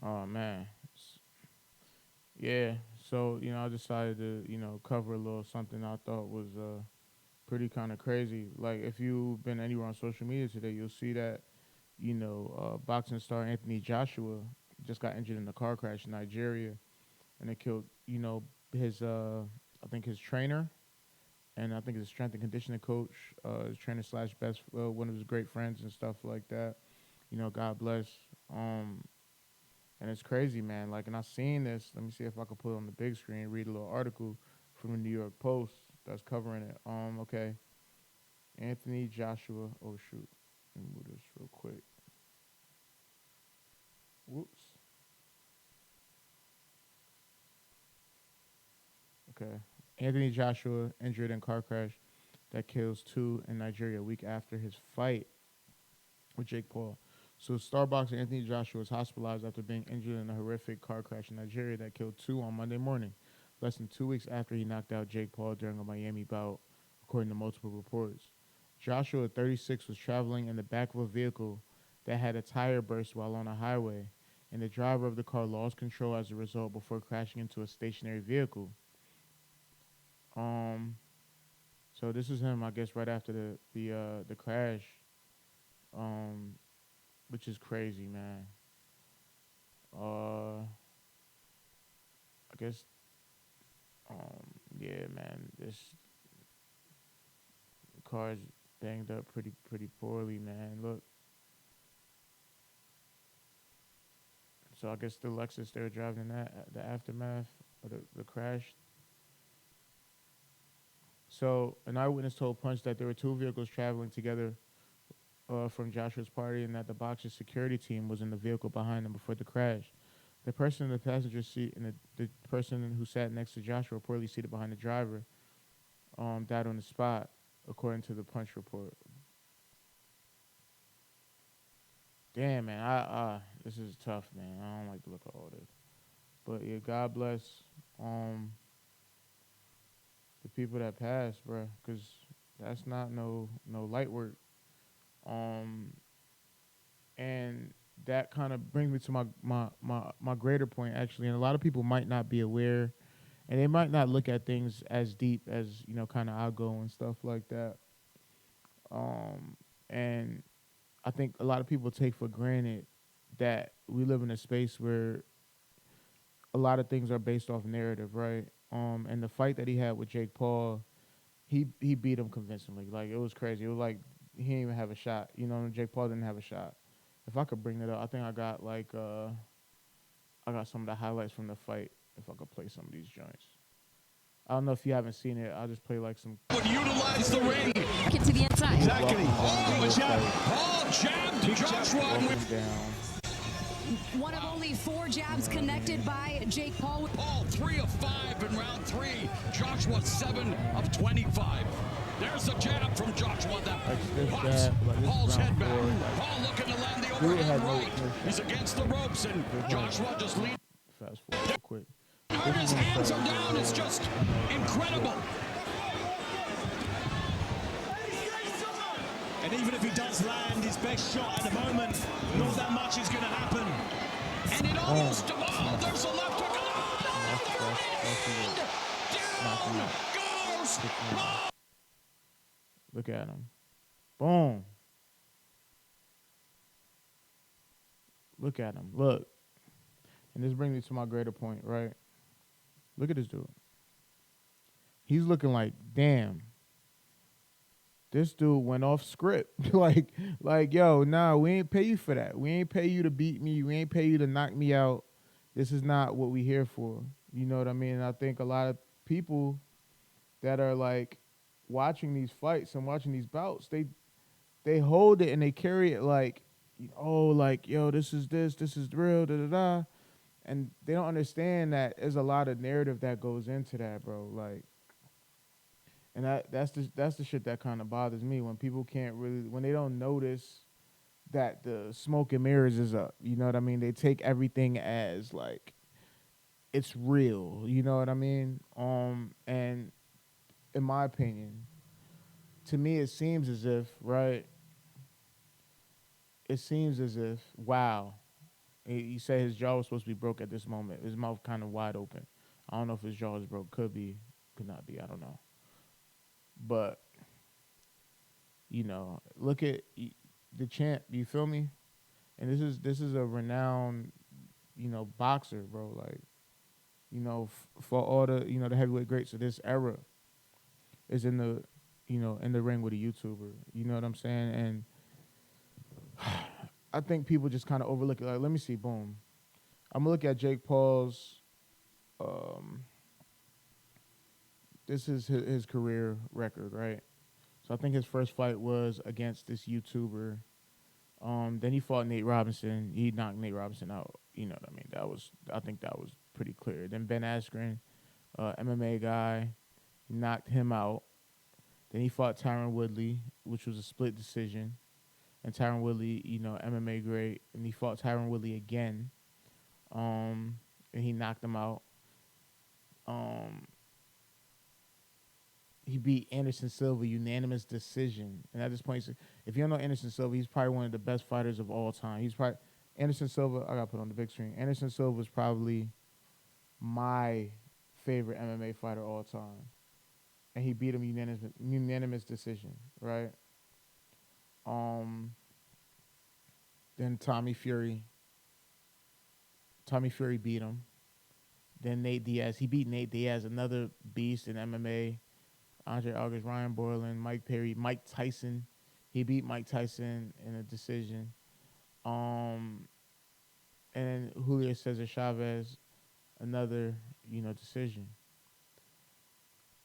Oh man. Yeah. So, I decided to, cover a little something I thought was pretty kind of crazy. Like if you've been anywhere on social media today, you'll see that, boxing star Anthony Joshua just got injured in a car crash in Nigeria, and it killed, his I think his trainer, and I think his strength and conditioning coach, his trainer slash best one of his great friends and stuff like that. God bless. Um, and it's crazy, man. Like, and I seen this. Let me see if I can put it on the big screen. Read a little article from the New York Post that's covering it. Okay, Anthony Joshua. Oh shoot, let me move this real quick. Whoops. Okay, Anthony Joshua injured in car crash that kills two in Nigeria a week after his fight with Jake Paul. So star boxer Anthony Joshua was hospitalized after being injured in a horrific car crash in Nigeria that killed two on Monday morning, less than 2 weeks after he knocked out Jake Paul during a Miami bout, according to multiple reports. Joshua, 36, was traveling in the back of a vehicle that had a tire burst while on a highway, and the driver of the car lost control as a result before crashing into a stationary vehicle. Um, so this is him, I guess, right after the crash, um, which is crazy, man. I guess, yeah, man, this car's banged up pretty poorly, man. Look, so I guess the Lexus they were driving in that the aftermath of the crash. So an eyewitness told Punch that there were two vehicles traveling together from Joshua's party, and that the boxer's security team was in the vehicle behind them before the crash. The person in the passenger seat and the person who sat next to Joshua, reportedly seated behind the driver, died on the spot, according to the Punch report. Damn, man, this is tough, man. I don't like to look at all this, but yeah, God bless um the people that passed, bro, because that's not no light work. Um, and that kind of brings me to my greater point, actually. And a lot of people might not be aware, and they might not look at things as deep as kind of I go and stuff like that. Um, and I think a lot of people take for granted that we live in a space where a lot of things are based off narrative, right? And the fight that he had with Jake Paul, he beat him convincingly. Like it was crazy. It was like he didn't even have a shot. Jake Paul didn't have a shot. If I could bring that up, I think I got some of the highlights from the fight. If I could play some of these joints. I don't know if you haven't seen it. I'll just play like some. Would utilize the ring. Get to the inside. Exactly. Oh, jab. Paul jabbed Joshua. Walking down. One of only four jabs connected by Jake Paul. Paul 3 of 5 in round 3. Joshua 7 of 25. There's a jab from Joshua that pops Paul's head back. Paul looking to land the overhand right. He's against the ropes, and Joshua just leads. Fast forward real quick. His hands are down. It's just incredible. And even if he does land his best shot at the moment, not that much is going to happen. And it almost, there's a left hook. Down goes Paul. Look at him. Boom. Look at him. Look. And this brings me to my greater point, right? Look at this dude. He's looking like, damn. This dude went off script. like, yo, nah, we ain't pay you for that. We ain't pay you to beat me. We ain't pay you to knock me out. This is not what we here for. You know what I mean? And I think a lot of people that are like watching these fights and watching these bouts, they hold it and they carry it like, oh, like, yo, this is real, da da da. And they don't understand that there's a lot of narrative that goes into that, bro. Like, and that's the shit that kind of bothers me when people can't really, when they don't notice that the smoke and mirrors is up. You know what I mean? They take everything as like it's real. You know what I mean? And in my opinion, to me, it seems as if, right? It seems as if, wow, He said his jaw was supposed to be broke at this moment. His mouth kind of wide open. I don't know if his jaw is broke. Could be, could not be. I don't know. But look at the champ. You feel me? And this is a renowned, boxer, bro. Like, for all the the heavyweight greats of this era is in the in the ring with a YouTuber. You know what I'm saying? And I think people just kind of overlook it. Like, let me see. Boom. I'm gonna look at Jake Paul's. This is his career record, right? So I think his first fight was against this YouTuber. Then he fought Nate Robinson. He knocked Nate Robinson out. You know what I mean? I think that was pretty clear. Then Ben Askren, MMA guy, he knocked him out. Then he fought Tyron Woodley, which was a split decision. And Tyron Woodley, MMA great. And he fought Tyron Woodley again. And he knocked him out. He beat Anderson Silva, unanimous decision. And at this point, if you don't know Anderson Silva, he's probably one of the best fighters of all time. Anderson Silva, I got to put on the big screen. Anderson Silva is probably my favorite MMA fighter of all time. And he beat him unanimous decision, right? Then Tommy Fury beat him. Then Nate Diaz. He beat Nate Diaz, another beast in MMA. Andre August, Ryan Borland, Mike Perry, Mike Tyson. He beat Mike Tyson in a decision. And then Julio Cesar Chavez, another, decision.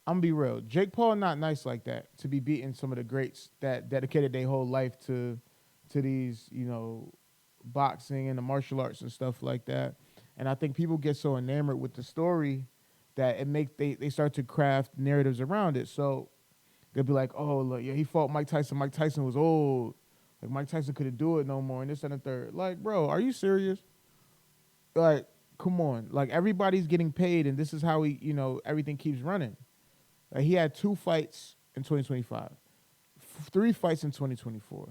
I'm gonna be real. Jake Paul not nice like that to be beating some of the greats that dedicated their whole life to these, boxing and the martial arts and stuff like that. And I think people get so enamored with the story that they start to craft narratives around it. So they'll be like, oh, look, yeah, he fought Mike Tyson. Mike Tyson was old. Like, Mike Tyson couldn't do it no more, and this and the third. Like, bro, are you serious? Like, come on. Like, everybody's getting paid, and this is how everything keeps running. Like, he had 2 fights in 2025, 3 fights in 2024,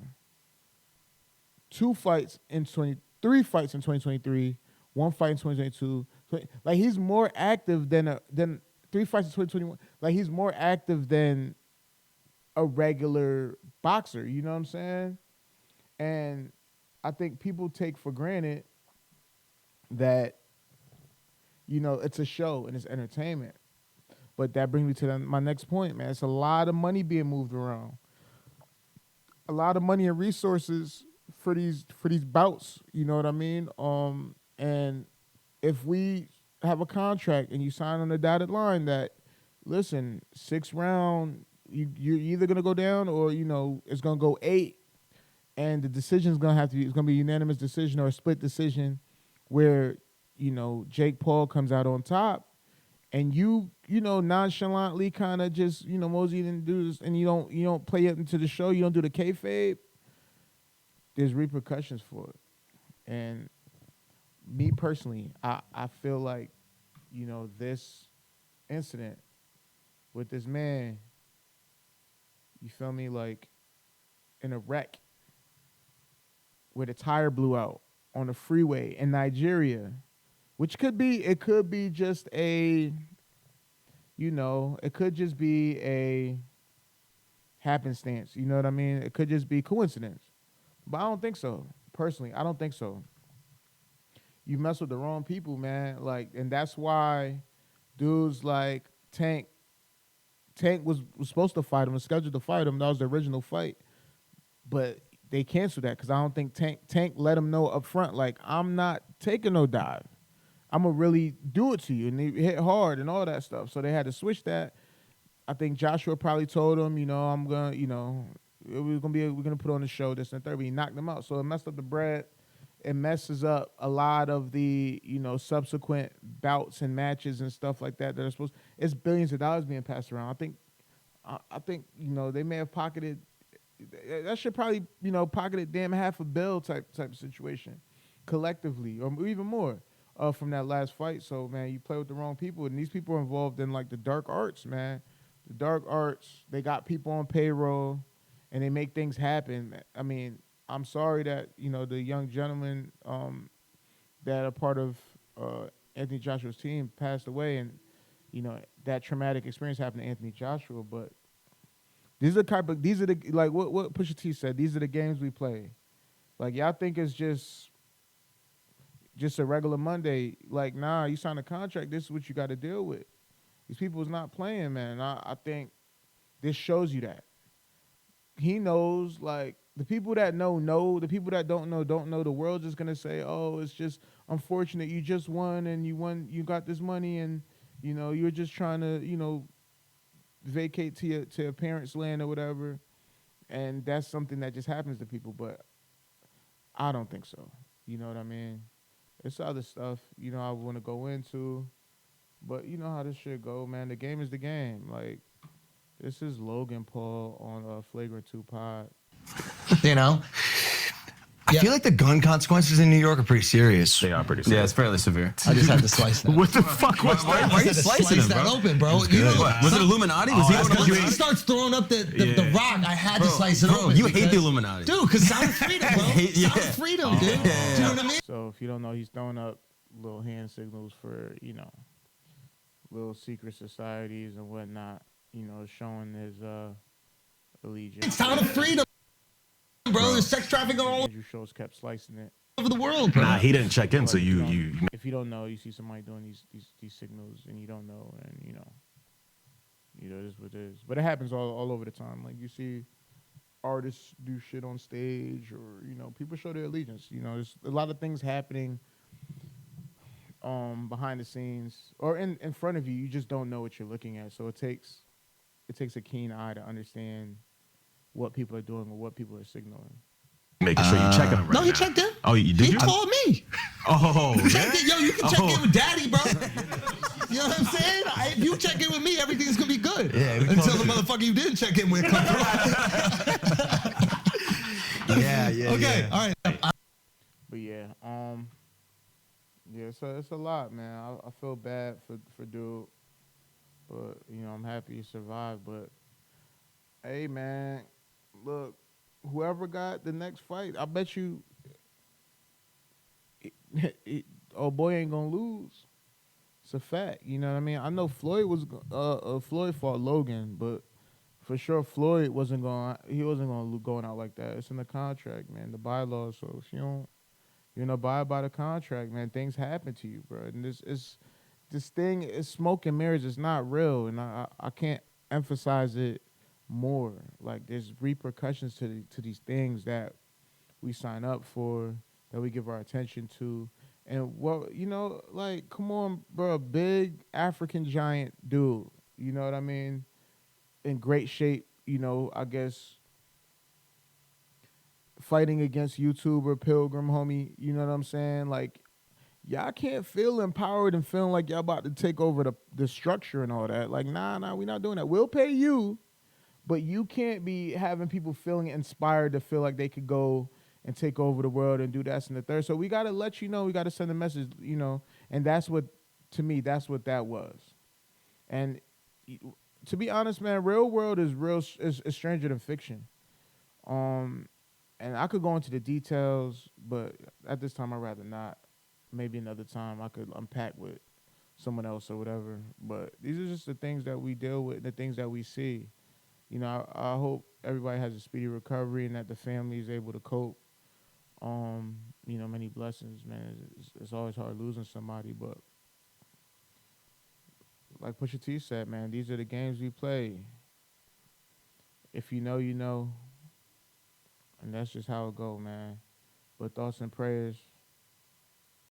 3 fights in 2023, 1 fight in 2022. Like, he's more active than 3 fights in 2021. Like, he's more active than a regular boxer. You know what I'm saying? And I think people take for granted that, it's a show and it's entertainment. But that brings me to my next point, man. It's a lot of money being moved around. A lot of money and resources for these bouts. You know what I mean? And if we have a contract and you sign on the dotted line that, listen, 6 round, you're either gonna go down or it's gonna go 8, and the decision's gonna it's gonna be a unanimous decision or a split decision, where Jake Paul comes out on top, and you nonchalantly kind of just mosey and do this, and you don't play it into the show, you don't do the kayfabe. There's repercussions for it, and me personally, I feel like, this incident with this man, you feel me, like in a wreck where the tire blew out on a freeway in Nigeria, which could be just a, it could just be a happenstance. You know what I mean? It could just be coincidence. But I don't think so. Personally, I don't think so. You mess with the wrong people, man. Like, and that's why dudes like Tank was supposed to fight him, was scheduled to fight him. That was the original fight. But they canceled that because I don't think Tank let him know up front, like, I'm not taking no dive. I'm going to really do it to you. And he hit hard and all that stuff. So they had to switch that. I think Joshua probably told him, I'm going to, we're going to put on the show, this and the third. But he knocked him out. So it messed up the bread. It messes up a lot of the, subsequent bouts and matches and stuff like that are supposed. It's billions of dollars being passed around. I think they may have pocketed. That should probably pocketed damn $500 million type of situation, collectively, or even more, from that last fight. So, man, you play with the wrong people, and these people are involved in like the dark arts, man. The dark arts. They got people on payroll, and they make things happen. I mean, I'm sorry that the young gentleman that are part of Anthony Joshua's team passed away, and that traumatic experience happened to Anthony Joshua. But these are the like what Pusha T said. These are the games we play. Like y'all think it's just a regular Monday. Like nah, you sign a contract. This is what you got to deal with. These people is not playing, man. I think this shows you that. He knows, like, the people that know. The people that don't know. The world's just going to say, oh, it's just unfortunate. You just won and you got this money and, you're just trying to, vacate to your parents' land or whatever. And that's something that just happens to people. But I don't think so. You know what I mean? It's other stuff, I want to go into. But you know how this shit go, man. The game is the game. Like, this is Logan Paul on Flagrant 2 Pod. I feel like the gun consequences in New York are pretty serious. They are pretty serious. Yeah, it's fairly severe. I just had to slice that. What the fuck was that? Why are you slicing him, bro? Open, bro. Was it Illuminati? Was he Once he starts throwing up the rock, I had to slice it open. You hate the Illuminati. Dude, because sound of freedom, bro. Sound of freedom, dude. Do you know what I mean? So if you don't know, he's throwing up little hand signals for, little secret societies and whatnot, showing his allegiance. Sound of freedom, bro. There's sex trafficking all Andrew Schultz kept slicing it. over the world, bro. Nah, he didn't check in, so you If you don't know, you see somebody doing these signals and you don't know, and it is what it is. But it happens all over the time. Like you see artists do shit on stage, or people show their allegiance. There's a lot of things happening behind the scenes or in front of you. You just don't know what you're looking at. So it takes a keen eye to understand what people are doing or what people are signaling. making sure you checking him right No, he now. checked in. Oh, you did? He You? called me. Oh, He checked in. Yo, you can check Oh. in with Daddy, bro. You know what I'm saying? If you check in with me, everything's gonna be good. Yeah, Until the motherfucker you didn't check in with comes through. Yeah. Okay, all right. But yeah, it's a lot, man. I feel bad for dude, but I'm happy he survived. But hey, man, look, whoever got the next fight, I bet you, old boy ain't gonna lose. It's a fact, you know what I mean. I know Floyd fought Logan, but for sure Floyd wasn't going out like that. It's in the contract, man, the bylaws. So if you don't abide by the contract, man, things happen to you, bro. And this thing is smoke and mirrors. It's not real, and I can't emphasize it more. Like there's repercussions to these things that we sign up for, that we give our attention to. And like, come on, bro, big African giant dude, you know what I mean? In great shape, I guess fighting against YouTuber Pilgrim, homie, you know what I'm saying? Like, y'all can't feel empowered and feeling like y'all about to take over the structure and all that. Like, nah, we're not doing that. We'll pay you, but you can't be having people feeling inspired to feel like they could go and take over the world and do that and the third. So we got to let you know, we got to send a message, and that's what, to me, that's what that was. And to be honest, man, real world is stranger than fiction. And I could go into the details, but at this time I'd rather not. Maybe another time I could unpack with someone else or whatever. But these are just the things that we deal with, the things that we see. I hope everybody has a speedy recovery and that the family is able to cope. Many blessings, man. It's always hard losing somebody, but like Pusha T said, man, these are the games we play. If you know, you know. And that's just how it go, man. But thoughts and prayers